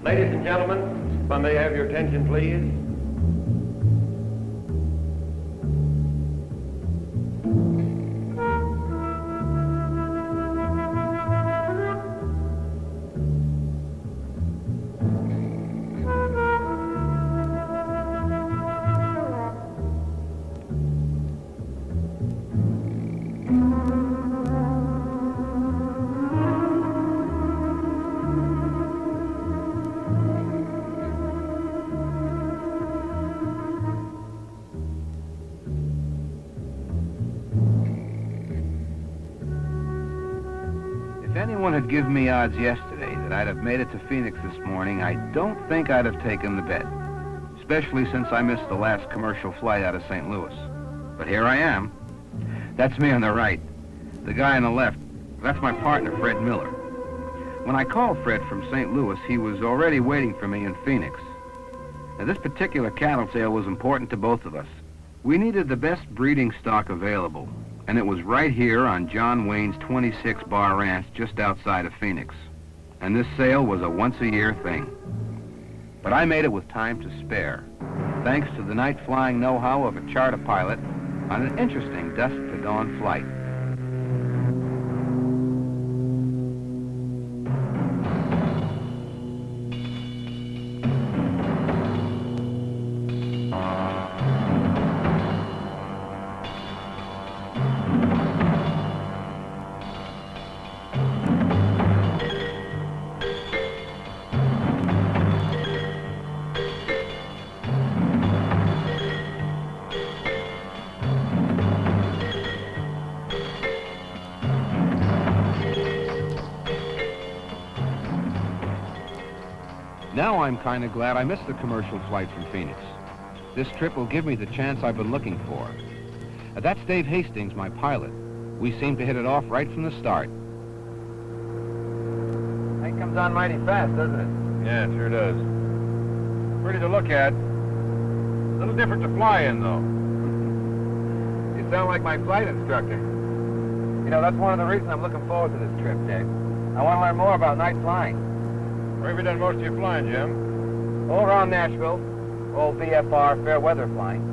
Ladies and gentlemen, if I may have your attention, please. If anyone had given me odds yesterday that I'd have made it to Phoenix this morning, I don't think I'd have taken the bet, especially since I missed the last commercial flight out of St. Louis. But here I am. That's me on the right. The guy on the left, that's my partner, Fred Miller. When I called Fred from St. Louis, he was already waiting for me in Phoenix. Now, this particular cattle sale was important to both of us. We needed the best breeding stock available, and it was right here on John Wayne's 26-bar ranch just outside of Phoenix. And this sale was a once-a-year thing. But I made it with time to spare, thanks to the night flying know-how of a charter pilot on an interesting dusk to dawn flight. Now I'm kind of glad I missed the commercial flight from Phoenix. This trip will give me the chance I've been looking for. That's Dave Hastings, my pilot. We seem to hit it off right from the start. Thing comes on mighty fast, doesn't it? Yeah, it sure does. Pretty to look at. A little different to fly in, though. You sound like my flight instructor. You know, that's one of the reasons I'm looking forward to this trip, Dave. I want to learn more about night flying. Where have you done most of your flying, Jim? All around Nashville, all VFR, fair weather flying.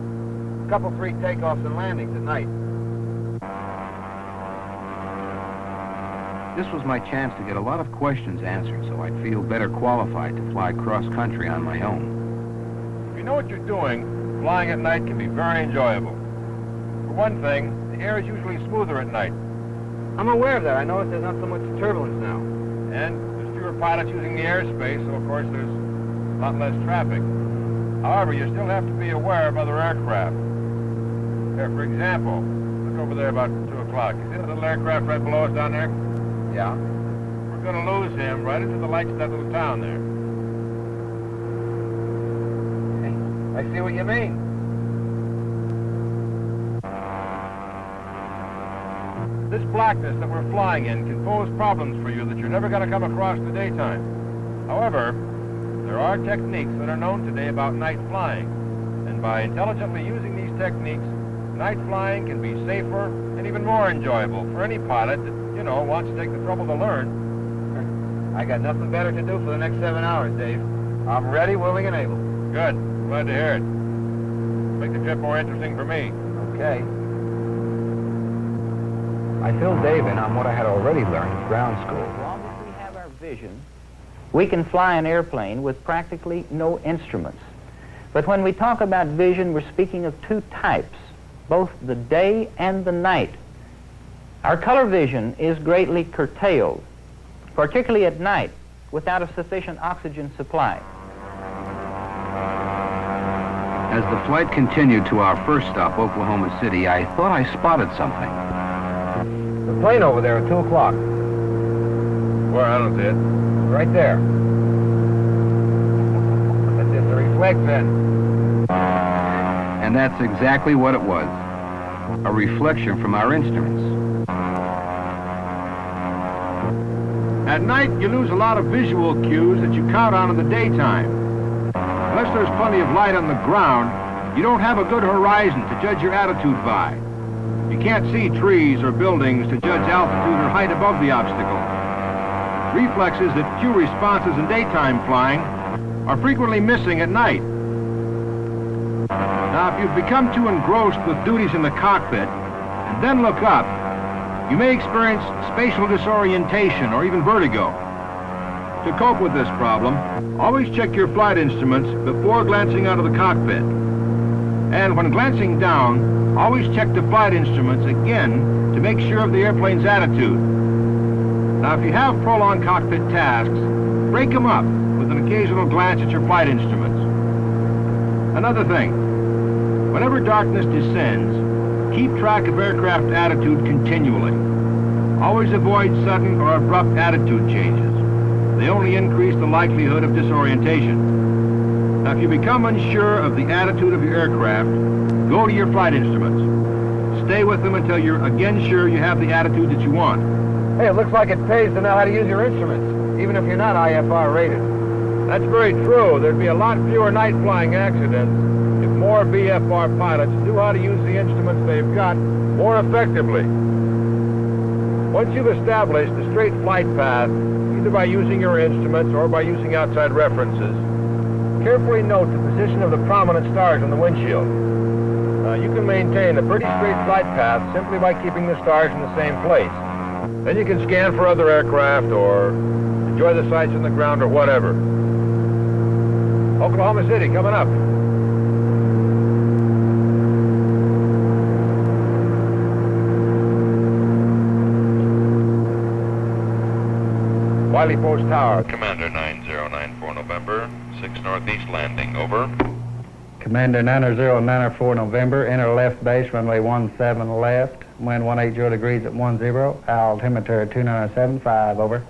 A couple free takeoffs and landings at night. This was my chance to get a lot of questions answered so I'd feel better qualified to fly cross-country on my own. If you know what you're doing, flying at night can be very enjoyable. For one thing, the air is usually smoother at night. I'm aware of that. I notice there's not so much turbulence now. And there's fewer pilots using the airspace, so of course there's a lot less traffic. However, you still have to be aware of other aircraft. Here, for example, look over there about 2 o'clock. You see that little aircraft right below us down there? Yeah? We're going to lose him right into the lights of that little town there. Hey, I see what you mean. This blackness that we're flying in can pose problems for you that you're never going to come across in the daytime. However, there are techniques that are known today about night flying. And by intelligently using these techniques, night flying can be safer and even more enjoyable for any pilot that, you know, wants to take the trouble to learn. I got nothing better to do for the next 7 hours, Dave. I'm ready, willing, and able. Good. Glad to hear it. Make the trip more interesting for me. Okay. I filled Dave in on what I had already learned at ground school. As long as we have our vision, we can fly an airplane with practically no instruments. But when we talk about vision, we're speaking of two types, both the day and the night. Our color vision is greatly curtailed, particularly at night, without a sufficient oxygen supply. As the flight continued to our first stop, Oklahoma City, I thought I spotted something. The plane over there at 2 o'clock. Where? I don't see it. Right there. That's just a reflect then. And that's exactly what it was. A reflection from our instruments. At night, you lose a lot of visual cues that you count on in the daytime. Unless there's plenty of light on the ground, you don't have a good horizon to judge your attitude by. You can't see trees or buildings to judge altitude or height above the obstacle. Reflexes that cue responses in daytime flying are frequently missing at night. Now, if you've become too engrossed with duties in the cockpit and then look up, you may experience spatial disorientation or even vertigo. To cope with this problem, always check your flight instruments before glancing out of the cockpit. And when glancing down, always check the flight instruments again to make sure of the airplane's attitude. Now, if you have prolonged cockpit tasks, break them up with an occasional glance at your flight instruments. Another thing, whenever darkness descends, keep track of aircraft attitude continually. Always avoid sudden or abrupt attitude changes. They only increase the likelihood of disorientation. Now, if you become unsure of the attitude of your aircraft, go to your flight instruments. Stay with them until you're again sure you have the attitude that you want. Hey, it looks like it pays to know how to use your instruments, even if you're not IFR rated. That's very true. There'd be a lot fewer night flying accidents if more VFR pilots knew how to use the instruments they've got more effectively. Once you've established a straight flight path, either by using your instruments or by using outside references, carefully note the position of the prominent stars on the windshield. You can maintain a pretty straight flight path simply by keeping the stars in the same place. Then you can scan for other aircraft or enjoy the sights on the ground or whatever. Oklahoma City coming up. Wiley Post Tower. Commander 9094 November, 6 Northeast landing, over. Commander 9094 November, enter left base, runway 17 left, wind 180 degrees at 10, altimeter 2975, over.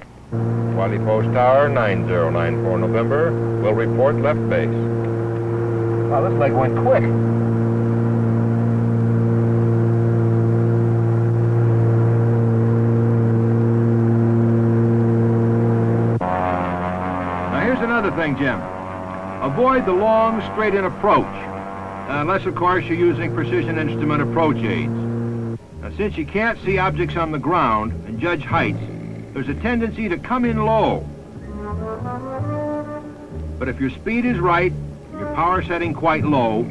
Wiley Post Tower, 9094 November, will report left base. Wow, this leg went quick. Now here's another thing, Jim. Avoid the long, straight-in approach, unless, of course, you're using precision instrument approach aids. Now, since you can't see objects on the ground and judge heights, there's a tendency to come in low. But if your speed is right, your power setting quite low,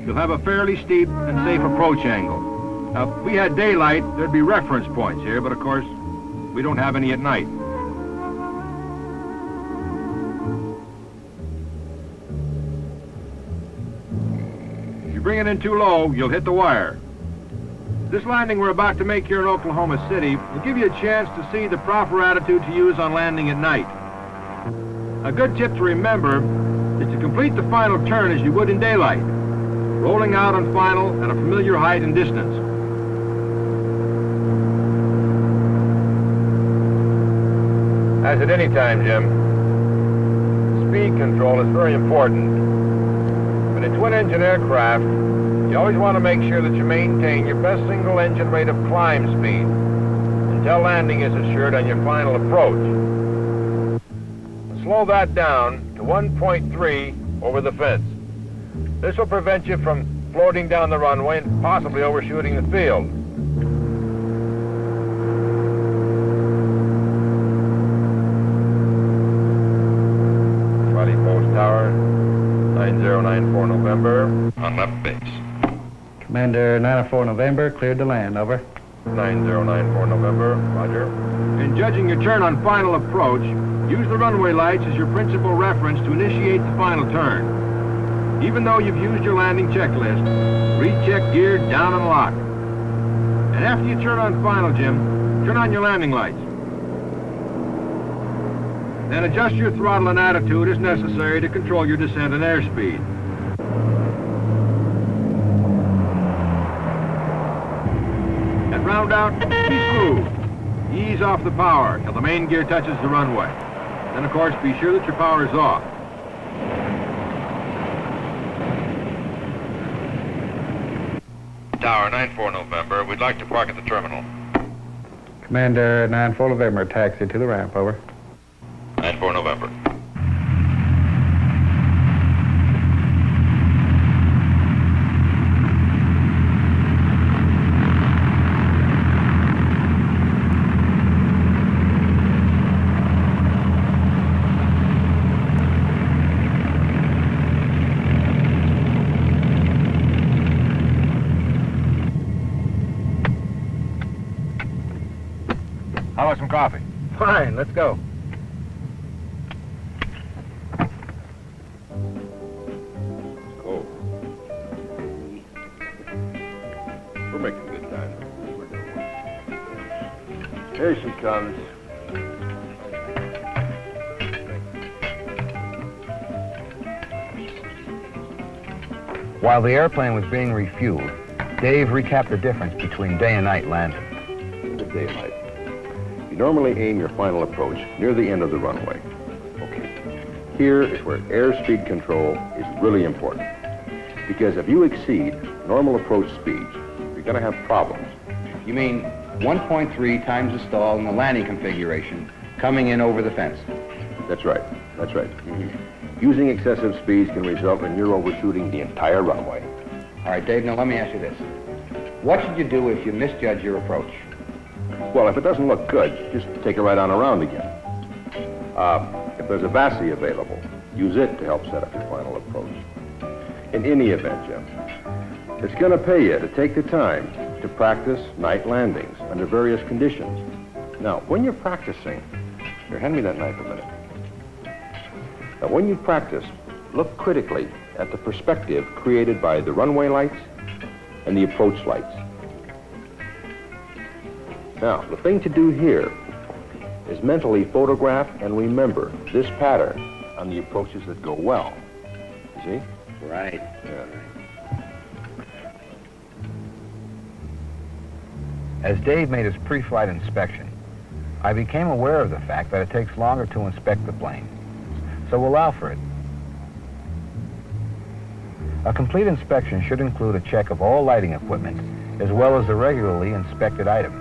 you'll have a fairly steep and safe approach angle. Now, if we had daylight, there'd be reference points here, but of course, we don't have any at night. Bring it in too low, you'll hit the wire. This landing we're about to make here in Oklahoma City will give you a chance to see the proper attitude to use on landing at night. A good tip to remember is to complete the final turn as you would in daylight, rolling out on final at a familiar height and distance. As at any time, Jim, speed control is very important. In a twin-engine aircraft, you always want to make sure that you maintain your best single-engine rate of climb speed until landing is assured on your final approach. Slow that down to 1.3 over the fence. This will prevent you from floating down the runway and possibly overshooting the field. Wiley Post Tower, 9094 November. On left base. Commander 94 November, cleared to land, over. 9094 November, roger. In judging your turn on final approach, use the runway lights as your principal reference to initiate the final turn. Even though you've used your landing checklist, recheck gear down and lock. And after you turn on final, Jim, turn on your landing lights. Then adjust your throttle and attitude as necessary to control your descent and airspeed. At round out, be smooth. Ease off the power till the main gear touches the runway. Then, of course, be sure that your power is off. Tower 94 November, we'd like to park at the terminal. Commander 94 November, taxi to the ramp, over. 94 November. How about some coffee? Fine, let's go. It's cold. We're making good time. Here she comes. While the airplane was being refueled, Dave recapped the difference between day and night landing. The daylight. You normally aim your final approach near the end of the runway. Okay. Here is where airspeed control is really important. Because if you exceed normal approach speeds, you're going to have problems. You mean 1.3 times the stall in the landing configuration coming in over the fence? That's right. That's right. Using excessive speeds can result in your overshooting the entire runway. All right, Dave, now let me ask you this. What should you do if you misjudge your approach? Well, if it doesn't look good, just take it right on around again. If there's a VASI available, use it to help set up your final approach. In any event, Jim, it's going to pay you to take the time to practice night landings under various conditions. Now, when you're practicing, here, hand me that knife a minute. Now, when you practice, look critically at the perspective created by the runway lights and the approach lights. Now, the thing to do here is mentally photograph and remember this pattern on the approaches that go well. You see? Right. Yeah. As Dave made his pre-flight inspection, I became aware of the fact that it takes longer to inspect the plane. So we'll allow for it. A complete inspection should include a check of all lighting equipment, as well as the regularly inspected items.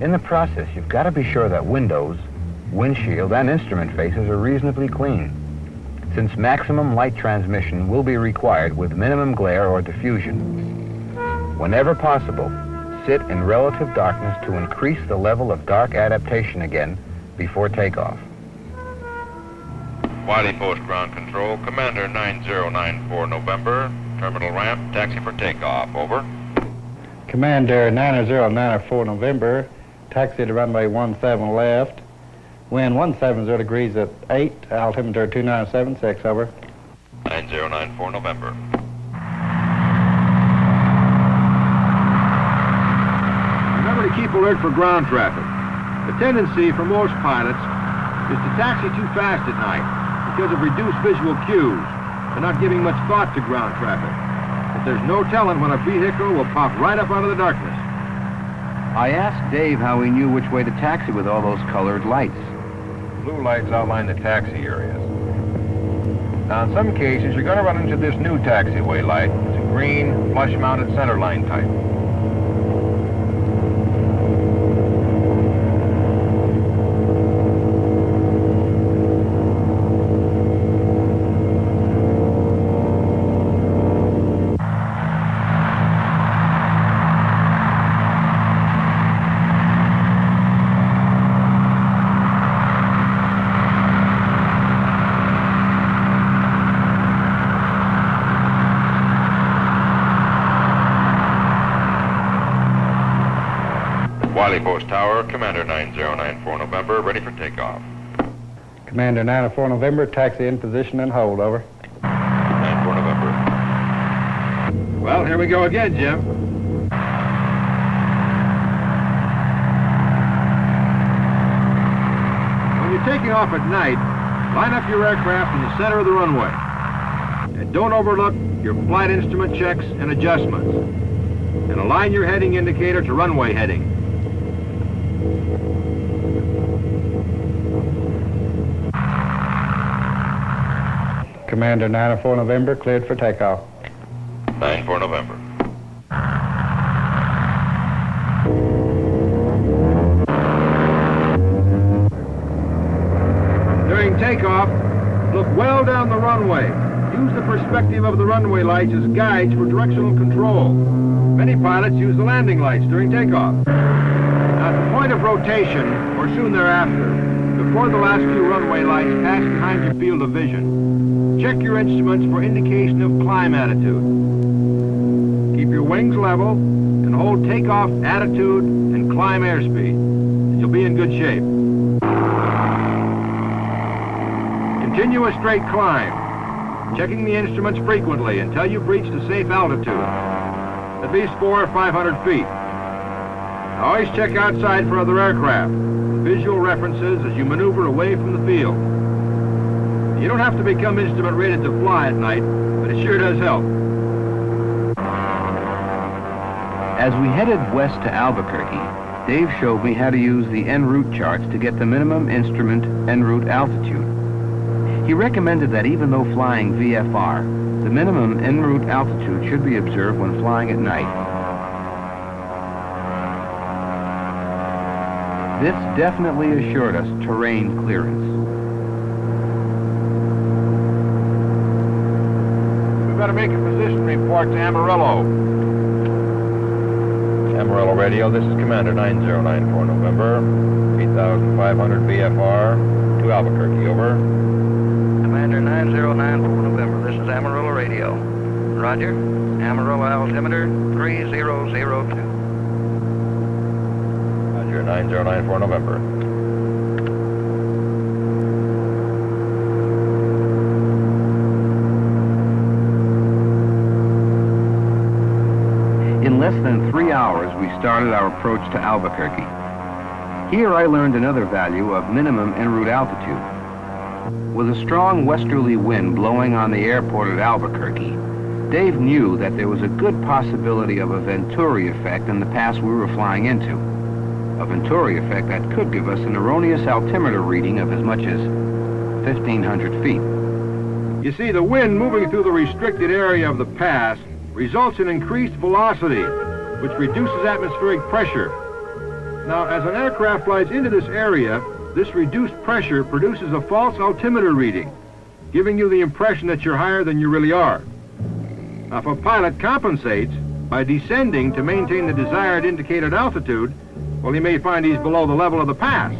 In the process, you've got to be sure that windows, windshield, and instrument faces are reasonably clean, since maximum light transmission will be required with minimum glare or diffusion. Whenever possible, sit in relative darkness to increase the level of dark adaptation again before takeoff. Wiley Post Ground Control, Commander 9094 November, terminal ramp, taxi for takeoff, over. Commander 9094 November, taxi to runway 17 left, wind 170 degrees at 8, altimeter 2976, over. 9094 November. Remember to keep alert for ground traffic. The tendency for most pilots is to taxi too fast at night because of reduced visual cues and not giving much thought to ground traffic. But there's no telling when a vehicle will pop right up out of the darkness. I asked Dave how he knew which way to taxi with all those colored lights. Blue lights outline the taxi areas. Now, in some cases, you're going to run into this new taxiway light. It's a green, flush-mounted centerline type. Wiley Post Tower, Commander 9094 November, ready for takeoff. Commander 94 November, taxi in position and hold, over. 94 November. Well, here we go again, Jim. When you're taking off at night, line up your aircraft in the center of the runway. And don't overlook your flight instrument checks and adjustments. And align your heading indicator to runway heading. Commander 94 November, cleared for takeoff. 94 November. takeoff, look well down the runway. Use the perspective of the runway lights as guides for directional control. Many pilots use the landing lights during takeoff. Now, at the point of rotation, or soon thereafter, before the last few runway lights pass behind your field of vision, check your instruments for indication of climb attitude. Keep your wings level and hold takeoff attitude and climb airspeed, and you'll be in good shape. Continue a straight climb, checking the instruments frequently until you've reached a safe altitude, at least 400 or 500 feet. Always check outside for other aircraft, visual references as you maneuver away from the field. You don't have to become instrument rated to fly at night, but it sure does help. As we headed west to Albuquerque, Dave showed me how to use the en route charts to get the minimum instrument en route altitude. He recommended that even though flying VFR, the minimum en route altitude should be observed when flying at night. This definitely assured us terrain clearance. We've got to make a position report to Amarillo. Amarillo Radio, this is Commander 9094 November, 8,500 VFR to Albuquerque, over. Commander 9094 November, this is Amarillo Radio. Roger, Amarillo altimeter 3002. Roger, 9094 November. In less than 3 hours, we started our approach to Albuquerque. Here I learned another value of minimum en route altitude. With a strong westerly wind blowing on the airport at Albuquerque, Dave knew that there was a good possibility of a Venturi effect in the pass we were flying into. A Venturi effect that could give us an erroneous altimeter reading of as much as 1,500 feet. You see, the wind moving through the restricted area of the pass results in increased velocity, which reduces atmospheric pressure. Now, as an aircraft flies into this area, this reduced pressure produces a false altimeter reading, giving you the impression that you're higher than you really are. Now, if a pilot compensates by descending to maintain the desired indicated altitude, well, he may find he's below the level of the pass.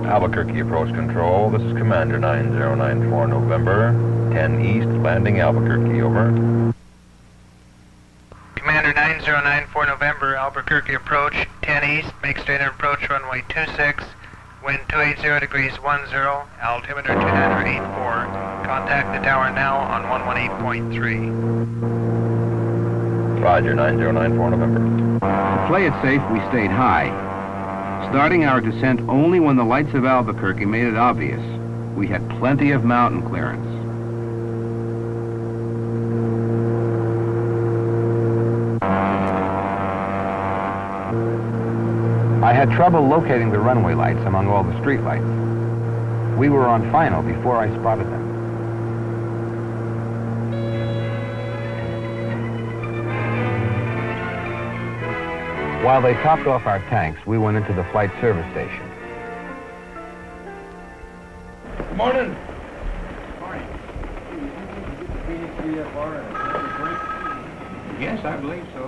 Albuquerque approach control, this is Commander 9094 November, 10 East, landing Albuquerque, over. Commander 9094 November, Albuquerque approach 10 East, make standard approach runway 26, wind 280 degrees 10, altimeter 2984. Contact the tower now on 118.3. Roger, 9094 November. To play it safe, we stayed high, starting our descent only when the lights of Albuquerque made it obvious. We had plenty of mountain clearance. I had trouble locating the runway lights among all the street lights. We were on final before I spotted them. While they topped off our tanks, we went into the flight service station. Good morning. Yes, I believe so.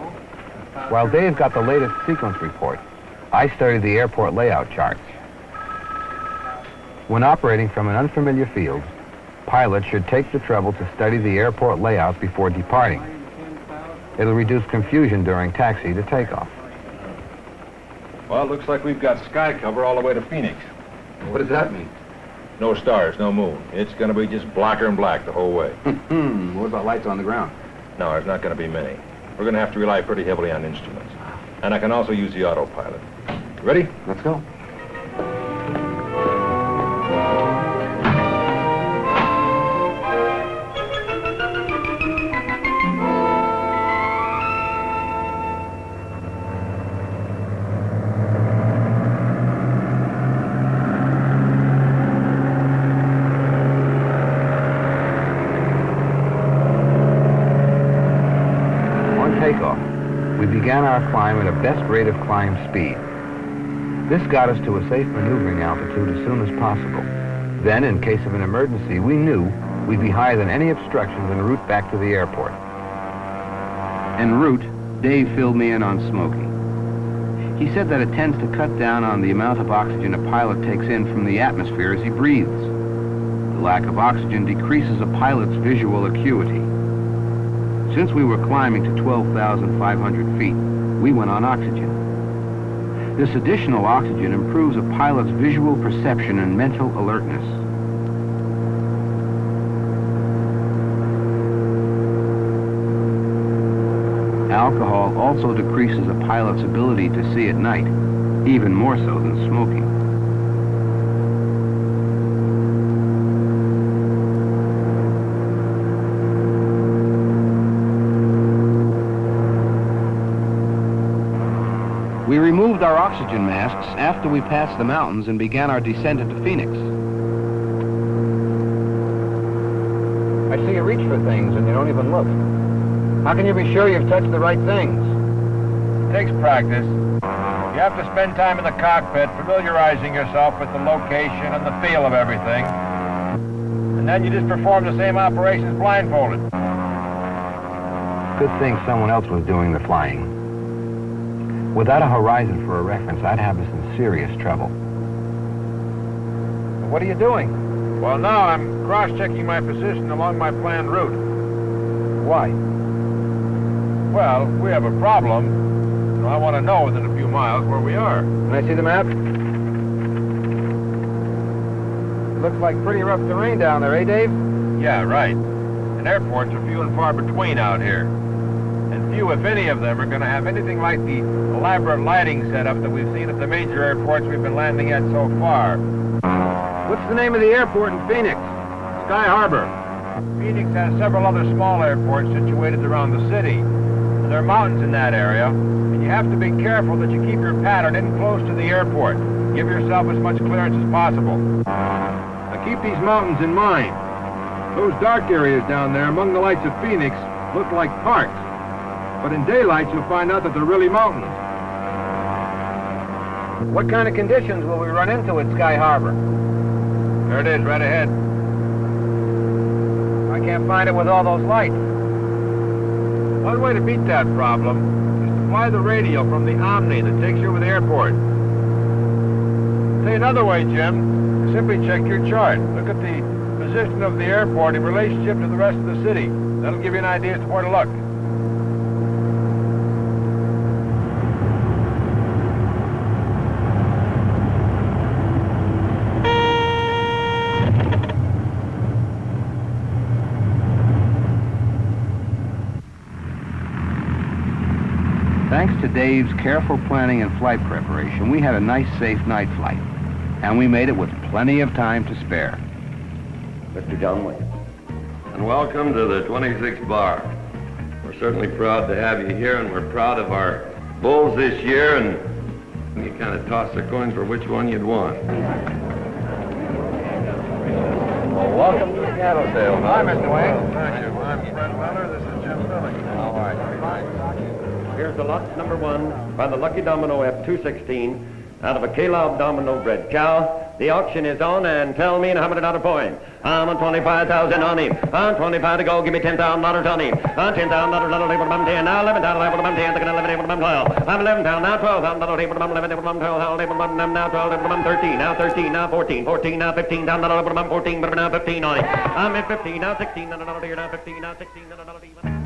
While Dave got the latest sequence report, I studied the airport layout charts. When operating from an unfamiliar field, pilots should take the trouble to study the airport layout before departing. It'll reduce confusion during taxi to takeoff. Well, it looks like we've got sky cover all the way to Phoenix. What does that mean? No stars, no moon. It's going to be just blacker and black the whole way. What about lights on the ground? No, there's not going to be many. We're going to have to rely pretty heavily on instruments. And I can also use the autopilot. Ready? Let's go. On takeoff, we began our climb at a best rate of climb speed. This got us to a safe maneuvering altitude as soon as possible. Then, in case of an emergency, we knew we'd be higher than any obstructions en route back to the airport. En route, Dave filled me in on smoking. He said that it tends to cut down on the amount of oxygen a pilot takes in from the atmosphere as he breathes. The lack of oxygen decreases a pilot's visual acuity. Since we were climbing to 12,500 feet, we went on oxygen. This additional oxygen improves a pilot's visual perception and mental alertness. Alcohol also decreases a pilot's ability to see at night, even more so than smoking. We removed our oxygen masks after we passed the mountains and began our descent into Phoenix. I see you reach for things and you don't even look. How can you be sure you've touched the right things? It takes practice. You have to spend time in the cockpit familiarizing yourself with the location and the feel of everything. And then you just perform the same operations blindfolded. Good thing someone else was doing the flying. Without a horizon for a reference, I'd have us in serious trouble. What are you doing? Well, now I'm cross-checking my position along my planned route. Why? Well, if we have a problem, I want to know within a few miles where we are. Can I see the map? It looks like pretty rough terrain down there, eh, Dave? Yeah, right. And airports are few and far between out here. And few, if any of them, are going to have anything like the elaborate lighting setup that we've seen at the major airports we've been landing at so far. What's the name of the airport in Phoenix? Sky Harbor. Phoenix has several other small airports situated around the city. And there are mountains in that area, and you have to be careful that you keep your pattern in close to the airport. Give yourself as much clearance as possible. Now keep these mountains in mind. Those dark areas down there among the lights of Phoenix look like parks. But in daylight, you'll find out that they're really mountains. What kind of conditions will we run into at Sky Harbor? There it is, right ahead. I can't find it with all those lights. One way to beat that problem is to fly the radio from the Omni that takes you over the airport. Say another way, Jim, simply check your chart. Look at the position of the airport in relationship to the rest of the city. That'll give you an idea as to where to look. Thanks to Dave's careful planning and flight preparation, we had a nice, safe night flight. And we made it with plenty of time to spare. Mr. John Williams. And welcome to the 26th bar. We're certainly proud to have you here, and we're proud of our bulls this year, and you kind of toss the coins for which one you'd want. Well, welcome to the cattle sale. Hi, Mr. Wayne. Thank you. I'm Fred Weller. This is Jim Billing. All right. Here's the lot number one by the Lucky Domino F216 out of a K-Lob Domino bred cow. The auction is on, and tell me how many $1 point. I'm on 25,000 on him. On 25 to go, give me $10,000 on him. On $10,000, $11,000, 10, now $11,000, 10, second $11,000, 12. I'm $11,000, now $12,000, $11,000, 12, now $12,000, 13, now 13, now 14, 14, now $15,000, 14, now 15 on him. I'm at 15, now 16, now 15, now 16, now 16.